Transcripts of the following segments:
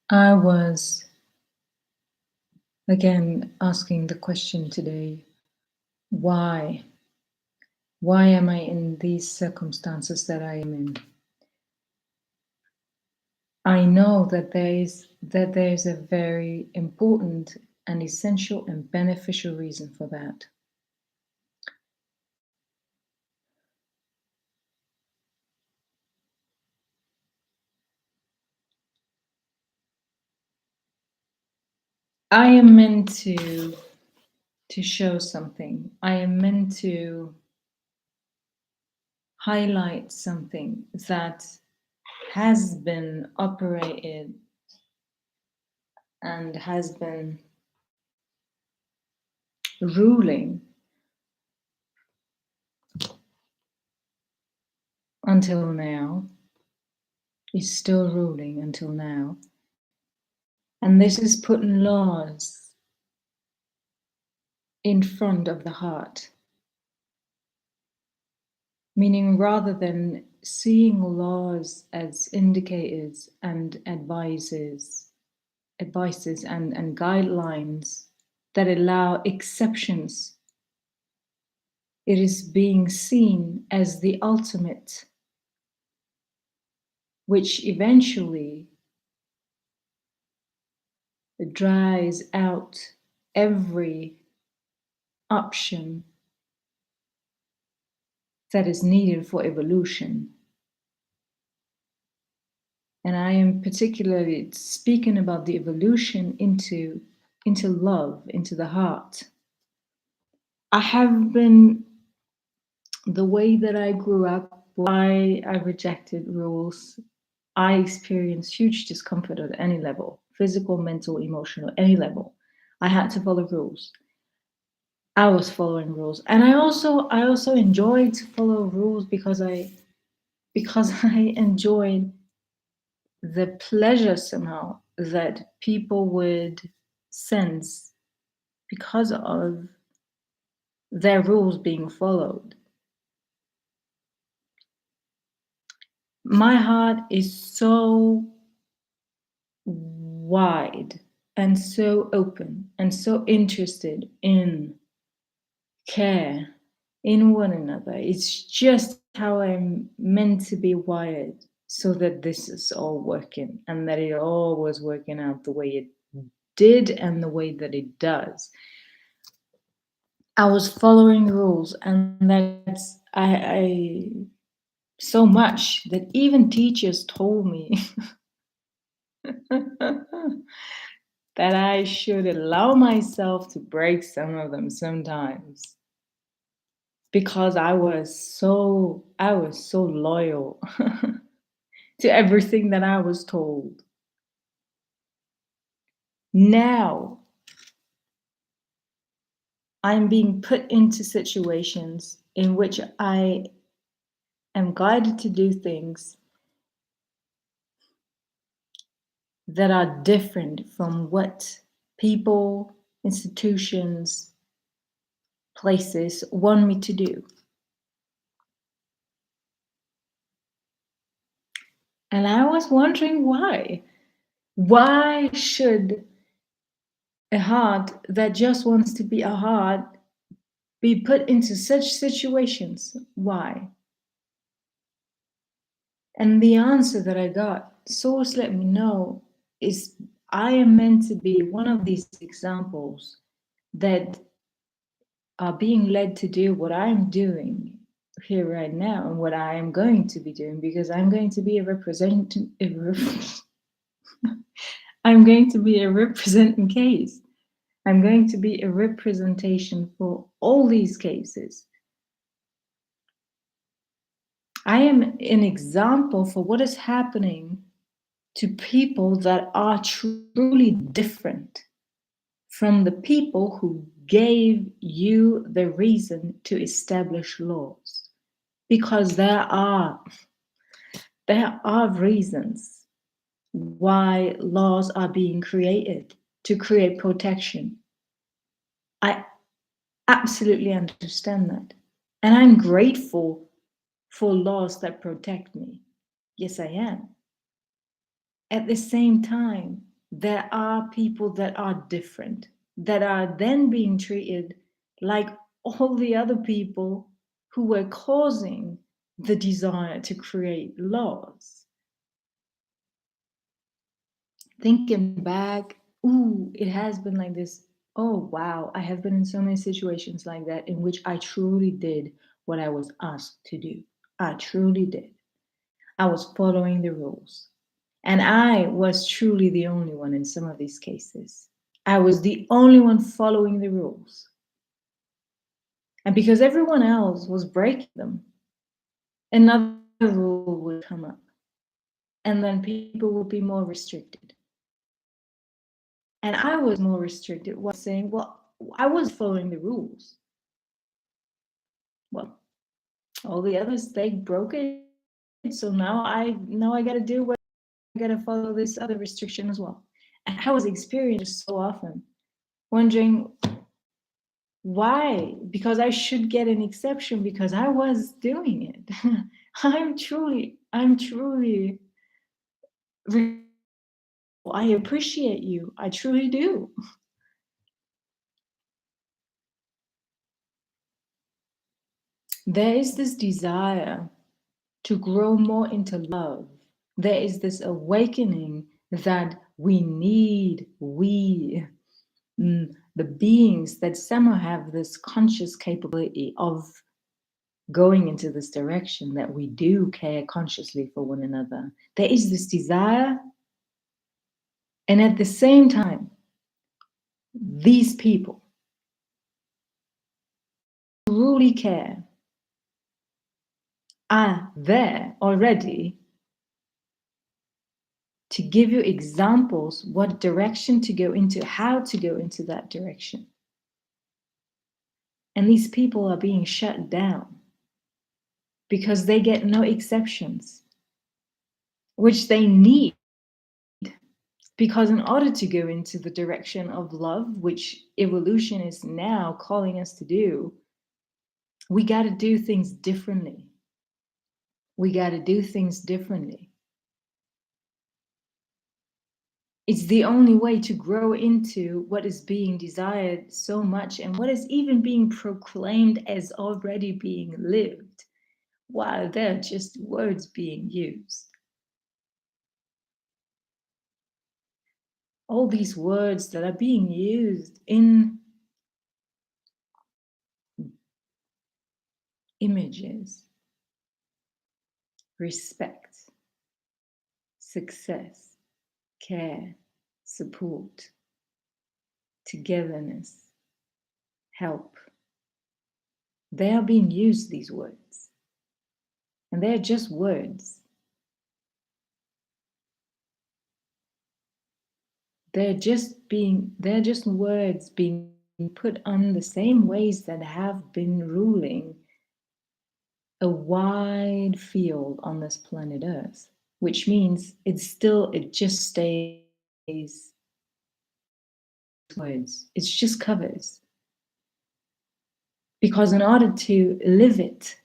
I was again asking the question today, why? Why am I in these circumstances that I am in? I know that there is a very important and essential and beneficial reason for that. I am meant to show something. I am meant to highlight something that has been operated and has been ruling until now, is still ruling until now. And this is putting laws in front of the heart. Meaning, rather than seeing laws as indicators and advices and guidelines that allow exceptions, it is being seen as the ultimate, which eventually dries out every option that is needed for evolution. And I am particularly speaking about the evolution into love, into the heart. I have been, the way that I grew up, why I rejected rules, I experienced huge discomfort at any level, physical, mental, emotional, any level. I had to follow rules. I was following rules. And I also enjoyed to follow rules because I enjoyed the pleasure somehow that people would sense because of their rules being followed. My heart is so wide and so open and so interested in care in one another. It's just how I'm meant to be wired so that this is all working and that it all was working out the way it did and the way that it does. I was following rules, and that's I so much that even teachers told me that I should allow myself to break some of them sometimes because I was so loyal to everything that I was told. Now I'm being put into situations in which I am guided to do things that are different from what people, institutions, places want me to do. And I was wondering why. Why should a heart that just wants to be a heart be put into such situations? Why? And the answer that I got, Source let me know, is I am meant to be one of these examples that are being led to do what I'm doing here right now and what I am going to be doing, because I'm going to be I'm going to be a representing case. I'm going to be a representation for all these cases. I am an example for what is happening to people that are truly different from the people who gave you the reason to establish laws. Because there are reasons why laws are being created to create protection. I absolutely understand that. And I'm grateful for laws that protect me. Yes, I am. At the same time, there are people that are different, that are then being treated like all the other people who were causing the desire to create laws. Thinking back, ooh, it has been like this. Oh, wow, I have been in so many situations like that in which I truly did what I was asked to do. I truly did. I was following the rules. And I was truly the only one in some of these cases. I was the only one following the rules. And because everyone else was breaking them, another rule would come up. And then people would be more restricted. And I was more restricted, was saying, well, I was following the rules. Well, all the others, they broke it. So now I gotta do what I gotta follow this other restriction as well. And I was experiencing so often, wondering why? Because I should get an exception because I was doing it. I'm truly, I appreciate you. I truly do. There is this desire to grow more into love. There is this awakening that the beings that somehow have this conscious capability of going into this direction, that we do care consciously for one another. There is this desire, and at the same time, these people truly care are there already to give you examples what direction to go into, how to go into that direction. And these people are being shut down because they get no exceptions, which they need. Because in order to go into the direction of love, which evolution is now calling us to do, we got to do things differently. We got to do things differently. It's the only way to grow into what is being desired so much and what is even being proclaimed as already being lived, while they're just words being used. All these words that are being used in images, respect, success, care, support, togetherness, help. They are being used, these words. And they're just words. They're just words being put on the same ways that have been ruling a wide field on this planet Earth, which means it just stays words. It's just covers. Because in order to live it,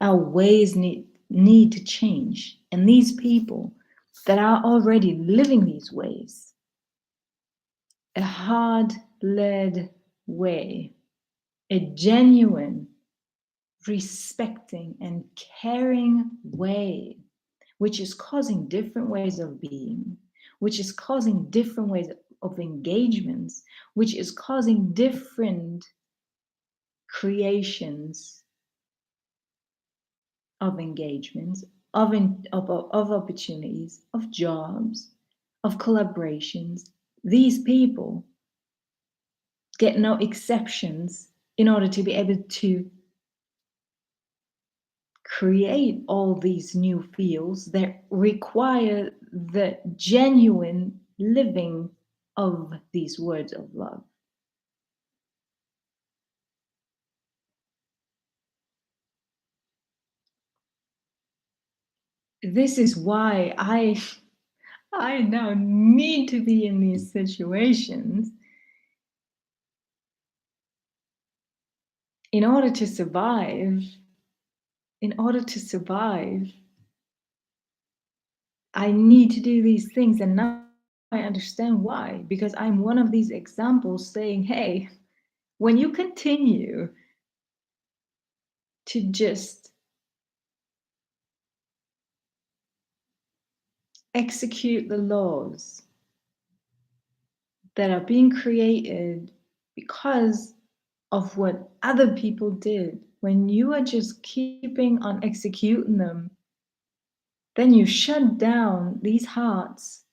our ways need to change. And these people that are already living these ways, a hard-led way, a genuine, respecting and caring way, which is causing different ways of being, which is causing different ways of engagements, which is causing different creations of engagements, of opportunities, of jobs, of collaborations. These people get no exceptions in order to be able to create all these new fields that require the genuine living of these words of love. This is why I now need to be in these situations in order to survive. I need to do these things, and not I understand why. Because I'm one of these examples saying, hey, when you continue to just execute the laws that are being created because of what other people did, when you are just keeping on executing them, then you shut down these hearts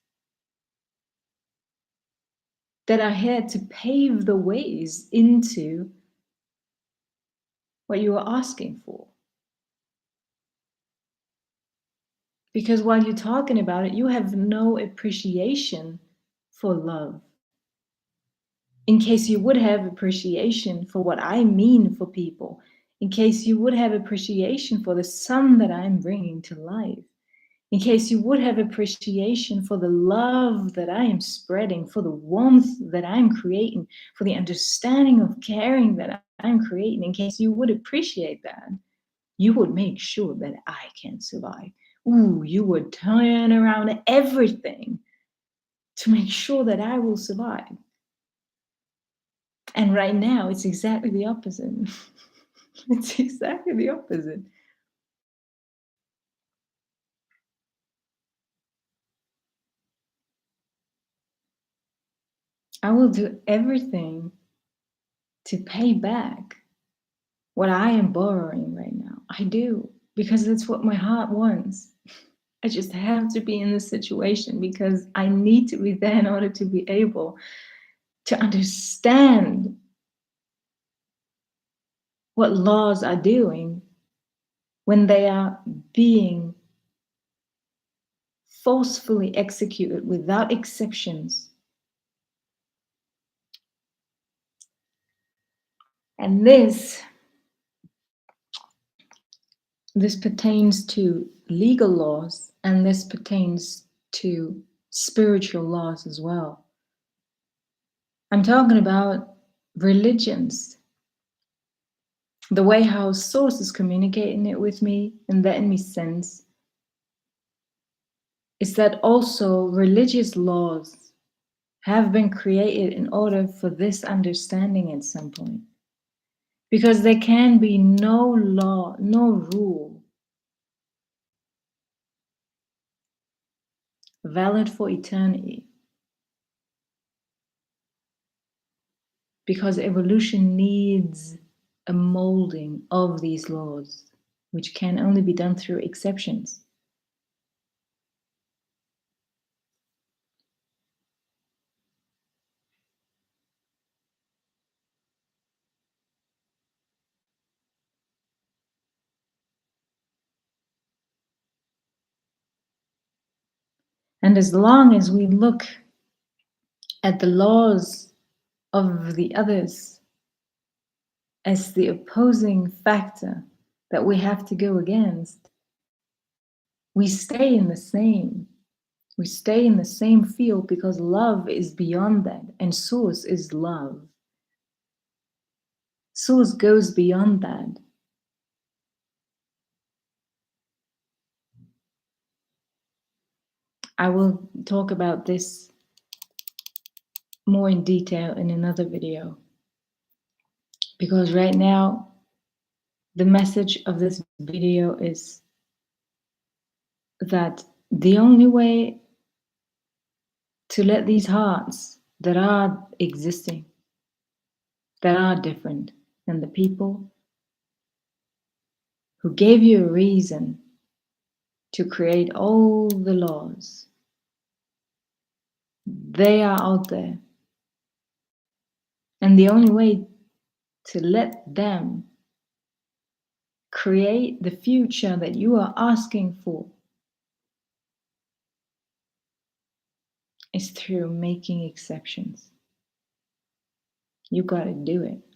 that are here to pave the ways into what you are asking for. Because while you're talking about it, you have no appreciation for love. In case you would have appreciation for what I mean for people, in case you would have appreciation for the sun that I'm bringing to life, in case you would have appreciation for the love that I am spreading, for the warmth that I'm creating, for the understanding of caring that I'm creating, in case you would appreciate that, you would make sure that I can survive. Ooh, you would turn around everything to make sure that I will survive. And right now, it's exactly the opposite. It's exactly the opposite. I will do everything to pay back what I am borrowing right now. I do, because that's what my heart wants. I just have to be in this situation because I need to be there in order to be able to understand what laws are doing when they are being forcefully executed without exceptions. And this pertains to legal laws, and this pertains to spiritual laws as well. I'm talking about religions, the way how Source is communicating it with me and letting me sense is that also religious laws have been created in order for this understanding at some point. Because there can be no law, no rule valid for eternity. Because evolution needs a molding of these laws, which can only be done through exceptions. And as long as we look at the laws of the others as the opposing factor that we have to go against, we stay in the same. We stay in the same field because love is beyond that, and Source is love. Source goes beyond that. I will talk about this more in detail in another video. Because right now, the message of this video is that the only way to let these hearts that are existing, that are different than the people who gave you a reason to create all the laws, they are out there. And the only way to let them create the future that you are asking for is through making exceptions. You gotta do it.